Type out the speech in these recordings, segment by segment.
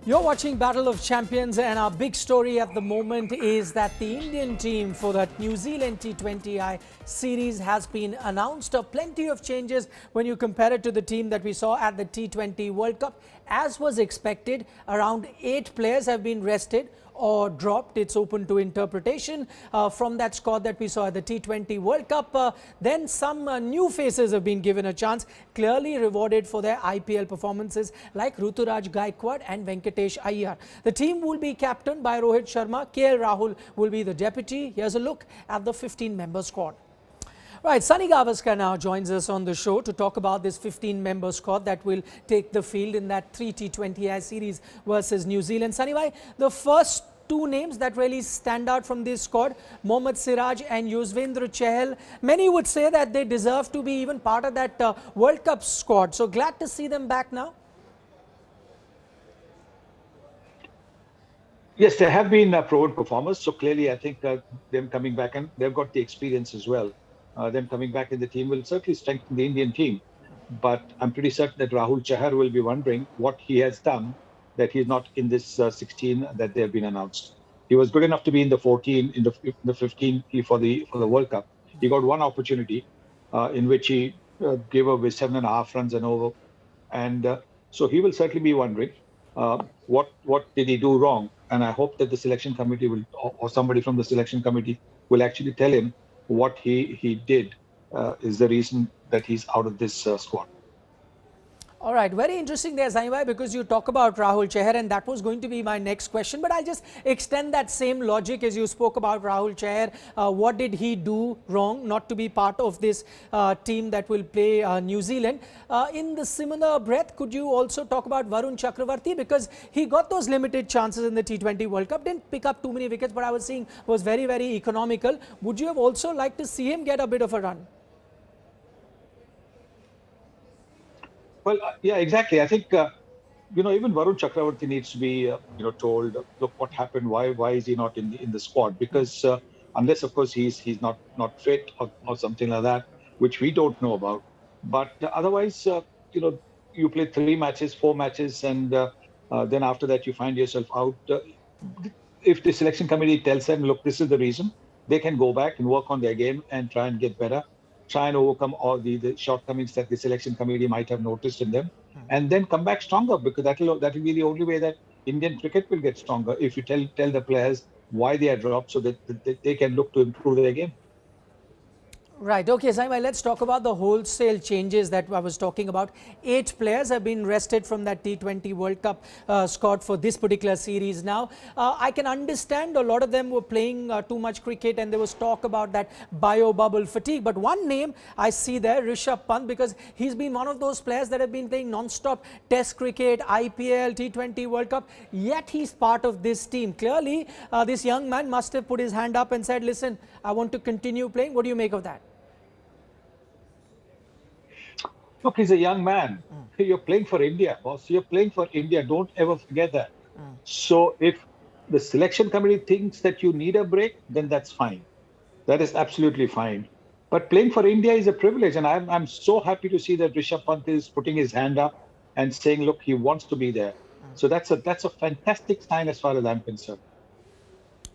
You're watching Battle of Champions, and our big story at the moment is that the Indian team for that New Zealand T20I series has been announced. Plenty of changes when you compare it to the team that we saw at the T20 World Cup. As was expected, around 8 players have been rested or dropped. It's open to interpretation from that squad that we saw at the T20 World Cup. Then some new faces have been given a chance, clearly rewarded for their IPL performances like Ruturaj Gaikwad and Venkatesh. The team will be captained by Rohit Sharma. KL Rahul will be the deputy. Here's a look at the 15-member squad. Right, Sunny Gavaskar now joins us on the show to talk about this 15-member squad that will take the field in that 3 T20I series versus New Zealand. Sunny, the first two names that really stand out from this squad, Mohammad Siraj and Yuzvendra Chahal, many would say that they deserve to be even part of that World Cup squad. So glad to see them back now. Yes, they have been proven performers. So clearly, I think them coming back, and they've got the experience as well. Them coming back in the team will certainly strengthen the Indian team. But I'm pretty certain that Rahul Chahar will be wondering what he has done that he's not in this 16 that they have been announced. He was good enough to be in the 14, in the 15 for the World Cup. He got one opportunity in which he gave away 7.5 runs and over. And so he will certainly be wondering what did he do wrong. And I hope that the selection committee will, or somebody from the selection committee will actually tell him what he did is the reason that he's out of this squad. All right, very interesting there, Zainbhai, because you talk about Rahul Chahar, and that was going to be my next question. But I'll just extend that same logic as you spoke about Rahul Chahar. What did he do wrong not to be part of this team that will play New Zealand? In the similar breath, could you also talk about Varun Chakravarti? Because he got those limited chances in the T20 World Cup, didn't pick up too many wickets, but I was seeing was very, very economical. Would you have also liked to see him get a bit of a run? Well, yeah, exactly. I think, even Varun Chakravarti needs to be, told, look, what happened? Why is he not in the squad? Because unless, of course, he's not fit or something like that, which we don't know about. But otherwise, you play 3 matches, 4 matches, and then after that, you find yourself out. If the selection committee tells them, look, this is the reason, they can go back and work on their game and try and get better. Try and overcome all the shortcomings that the selection committee might have noticed in them, and then come back stronger, because that will be the only way that Indian cricket will get stronger, if you tell the players why they are dropped so that they can look to improve their game. Right. Okay, Zainbhai, let's talk about the wholesale changes that I was talking about. 8 players have been rested from that T20 World Cup squad for this particular series now. I can understand a lot of them were playing too much cricket, and there was talk about that bio-bubble fatigue. But one name I see there, Rishabh Pant, because he's been one of those players that have been playing non-stop Test cricket, IPL, T20 World Cup, yet he's part of this team. Clearly, this young man must have put his hand up and said, listen, I want to continue playing. What do you make of that? Look, he's a young man. You're playing for India, boss. You're playing for India. Don't ever forget that. So if the selection committee thinks that you need a break, then that's fine. That is absolutely fine. But playing for India is a privilege. And I'm so happy to see that Rishabh Pant is putting his hand up and saying, look, he wants to be there. So that's a fantastic sign as far as I'm concerned.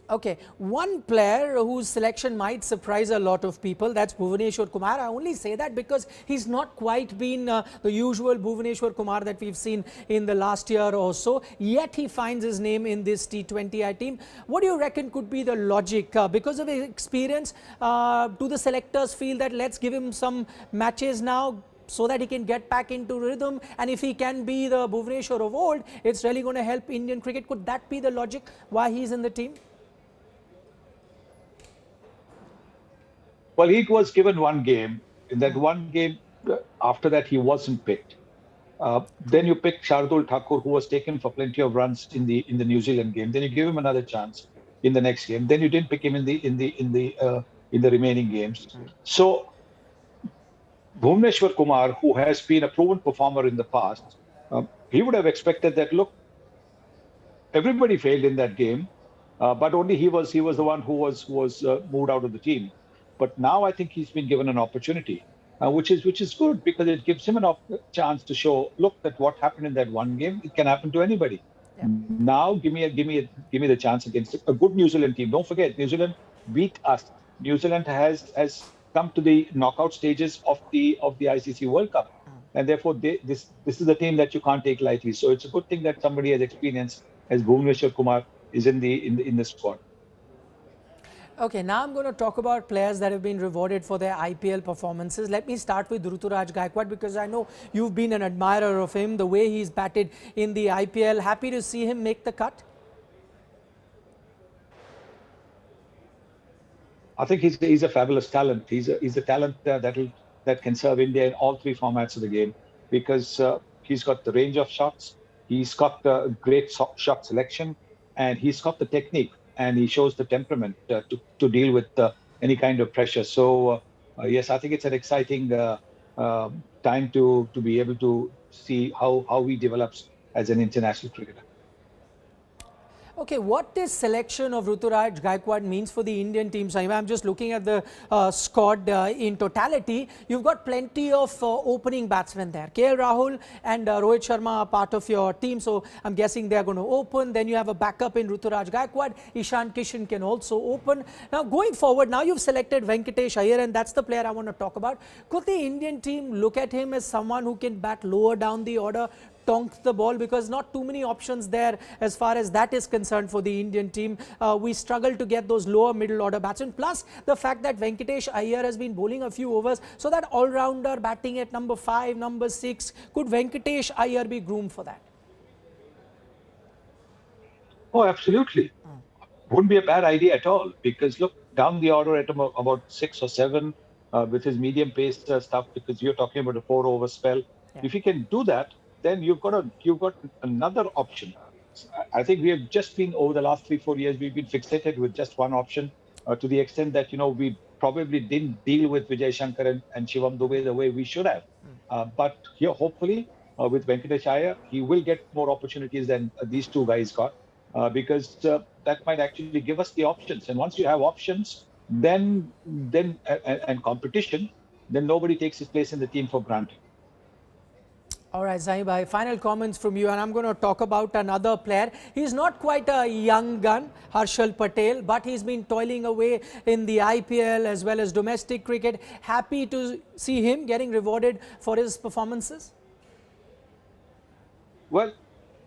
Okay, one player whose selection might surprise a lot of people, that's Bhuvaneshwar Kumar. I only say that because he's not quite been the usual Bhuvaneshwar Kumar that we've seen in the last year or so, yet he finds his name in this T20I team. What do you reckon could be the logic? Because of his experience, do the selectors feel that let's give him some matches now so that he can get back into rhythm, and if he can be the Bhuvaneshwar of old, it's really going to help Indian cricket? Could that be the logic why he's in the team? Well, he was given one game. In that one game, after that, he wasn't picked. Then you picked Shardul Thakur, who was taken for plenty of runs in the New Zealand game. Then you give him another chance in the next game. Then you didn't pick him in the remaining games. So Bhuvaneshwar Kumar, who has been a proven performer in the past, he would have expected that. Look, everybody failed in that game, but only he was the one who was moved out of the team. But now I think he's been given an opportunity, which is good, because it gives him chance to show, look, that what happened in that one game, it can happen to anybody. Yeah. Now give me the chance against a good New Zealand team. Don't forget, New Zealand beat us. New Zealand has come to the knockout stages of the ICC World Cup, and therefore this is a team that you can't take lightly. So it's a good thing that somebody as experienced as Bhuvneshwar Kumar is in the squad. Okay, now I'm going to talk about players that have been rewarded for their IPL performances. Let me start with Ruturaj Gaikwad because I know you've been an admirer of him, the way he's batted in the IPL. Happy to see him make the cut? I think he's a fabulous talent. He's a talent that can serve India in all three formats of the game because he's got the range of shots, he's got the great shot selection, and he's got the technique, and he shows the temperament to deal with any kind of pressure. So yes, I think it's an exciting time to be able to see how he develops as an international cricketer. Okay, what this selection of Ruturaj Gaikwad means for the Indian team, Saima, I'm just looking at the squad in totality. You've got plenty of opening batsmen there. KL Rahul and Rohit Sharma are part of your team, so I'm guessing they're going to open. Then you have a backup in Ruturaj Gaikwad. Ishan Kishan can also open. Now, going forward, now you've selected Venkatesh Iyer, and that's the player I want to talk about. Could the Indian team look at him as someone who can bat lower down the order, tonk the ball, because not too many options there as far as that is concerned for the Indian team. We struggle to get those lower middle order batsmen, plus the fact that Venkatesh Iyer has been bowling a few overs, so that all-rounder batting at number 5, number 6, could Venkatesh Iyer be groomed for that? Oh, absolutely. Wouldn't be a bad idea at all, because look, down the order at about 6 or 7 with his medium pace stuff, because you're talking about a 4-over spell. Yeah. If he can do that, then you've got another option. I think we have just been, over the last 3-4 years, we've been fixated with just one option to the extent that, we probably didn't deal with Vijay Shankar and Shivam Dube the way we should have. But here, hopefully, with Venkatesh Iyer, he will get more opportunities than these two guys got, because that might actually give us the options. And once you have options, then and competition, then nobody takes his place in the team for granted. All right, Zahi, final comments from you, and I'm going to talk about another player. He's not quite a young gun, Harshal Patel, but he's been toiling away in the IPL as well as domestic cricket. Happy to see him getting rewarded for his performances? Well,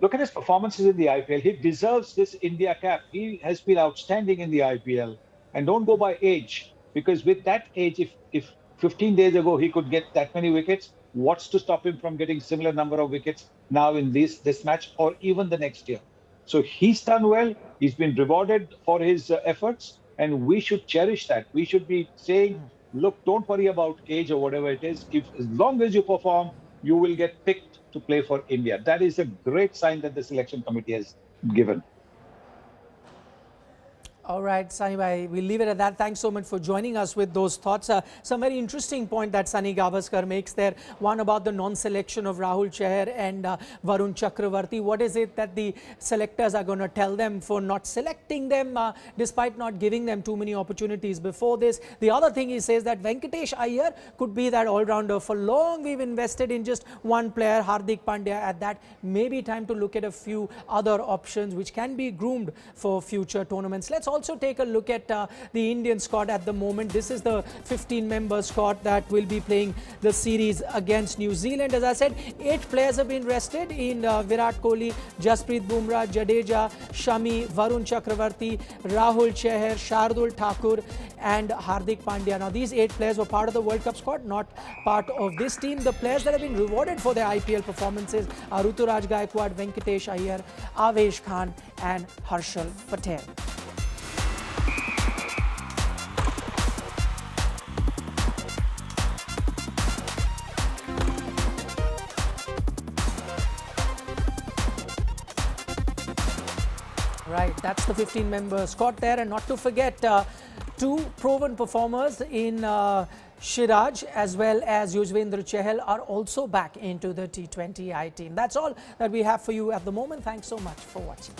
look at his performances in the IPL. He deserves this India cap. He has been outstanding in the IPL. And don't go by age, because with that age, if 15 days ago he could get that many wickets, what's to stop him from getting similar number of wickets now in this match or even the next year? So he's done well. He's been rewarded for his efforts, and we should cherish that. We should be saying, look, don't worry about age or whatever it is. As long as you perform, you will get picked to play for India. That is a great sign that the selection committee has given. All right, Sunny, we'll leave it at that. Thanks so much for joining us with those thoughts. Some very interesting point that Sunny Gavaskar makes there. One about the non-selection of Rahul Chahar and Varun Chakravarti. What is it that the selectors are going to tell them for not selecting them, despite not giving them too many opportunities before this? The other thing he says that Venkatesh Iyer could be that all-rounder. For long, we've invested in just one player, Hardik Pandya, at that. Maybe time to look at a few other options which can be groomed for future tournaments. Let's also take a look at the Indian squad at the moment. This is the 15-member squad that will be playing the series against New Zealand. As I said, 8 players have been rested in Virat Kohli, Jasprit Bumrah, Jadeja, Shami, Varun Chakravarti, Rahul Chahar, Shardul Thakur and Hardik Pandya. Now these 8 players were part of the World Cup squad, not part of this team. The players that have been rewarded for their IPL performances are Ruturaj Gaikwad, Venkatesh Iyer, Avesh Khan and Harshal Patel. Right, that's the 15-member squad there. And not to forget, 2 proven performers in Siraj as well as Yuzvendra Chahal are also back into the T20I team. That's all that we have for you at the moment. Thanks so much for watching.